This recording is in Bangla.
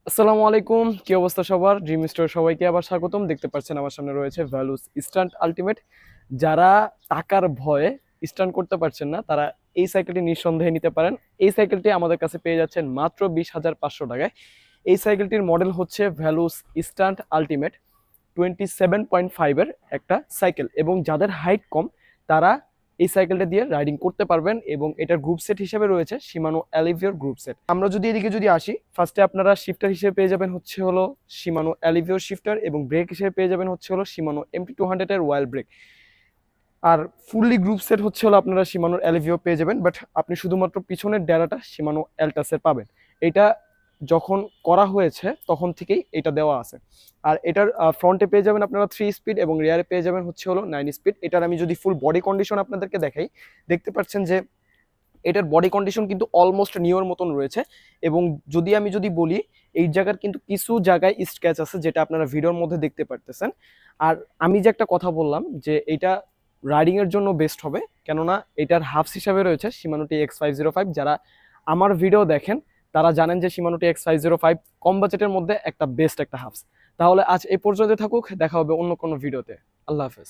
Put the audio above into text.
আসসালামু আলাইকুম, কি অবস্থা সবার? ড্রিম স্টোর সবাইকে আবার স্বাগতম। দেখতে পাচ্ছেন আমার সামনে রয়েছে ভ্যালুস স্টান্ট আলটিমেট। যারা টাকার ভয়ে স্টান্ট করতে পারছেন না, তারা এই সাইকেলটি নিঃসন্দেহে নিতে পারেন। এই সাইকেলটি আমাদের কাছে পেয়ে যাচ্ছেন মাত্র 20,500 টাকায়। এই সাইকেলটির মডেল হচ্ছে ভ্যালুস স্টান্ট আলটিমেট 27.5-এর একটা সাইকেল, এবং যাদের হাইট কম তারা এই সাইকেলটা দিয়ে রাইডিং করতে পারবেন। এবং এটার গ্রুপ সেট হিসেবে রয়েছে শিমানো অ্যালিভিওর গ্রুপ সেট। আমরা যদি এদিকে যদি আসি, ফার্স্টে আপনারা শিফটার হিসেবে পেয়ে যাবেন হচ্ছে হলো শিমানো অ্যালিভিওর শিফটার, এবং ব্রেক হিসেবে পেয়ে যাবেন হচ্ছে হলো শিমানো MT200-এর ওয়াইল্ড ব্রেক। আর ফুললি গ্রুপ সেট হচ্ছে হলো আপনারা শিমানোর অ্যালিভিও পেয়ে যাবেন, বাট আপনি শুধুমাত্র পিছনের ডেরাটা শিমানো অ্যালটাসের পাবেন। এটা যখন করা হয়েছে তখন থেকেই এটা দেওয়া আছে। আর এটার ফ্রন্টে পেয়ে যাবেন আপনারা 3 স্পিড, এবং রিয়ারে পেয়ে যাবেন হচ্ছে হলো 9 স্পিড। এটার আমি যদি ফুল বডি কন্ডিশন আপনাদেরকে দেখাই, দেখতে পাচ্ছেন যে এটার বডি কন্ডিশন কিন্তু অলমোস্ট নিউর মতন রয়েছে। এবং যদি বলি, এই জায়গার কিন্তু কিছু জায়গায় স্ক্র্যাচ আছে, যেটা আপনারা ভিডিওর মধ্যে দেখতে পারতেছেন। আর আমি যে একটা কথা বললাম যে এটা রাইডিং এর জন্য বেস্ট হবে, কেননা এটার হাফস হিসাবে রয়েছে শিমানোটি X505। যারা আমার ভিডিও দেখেন তারা জানেন যে শিমানোটি X505 কম বাজেটের মধ্যে একটা বেস্ট একটা হাফস। তাহলে আজ এই পর্যন্ত থাকুক, দেখা হবে অন্য কোনো ভিডিওতে। আল্লাহ হাফেজ।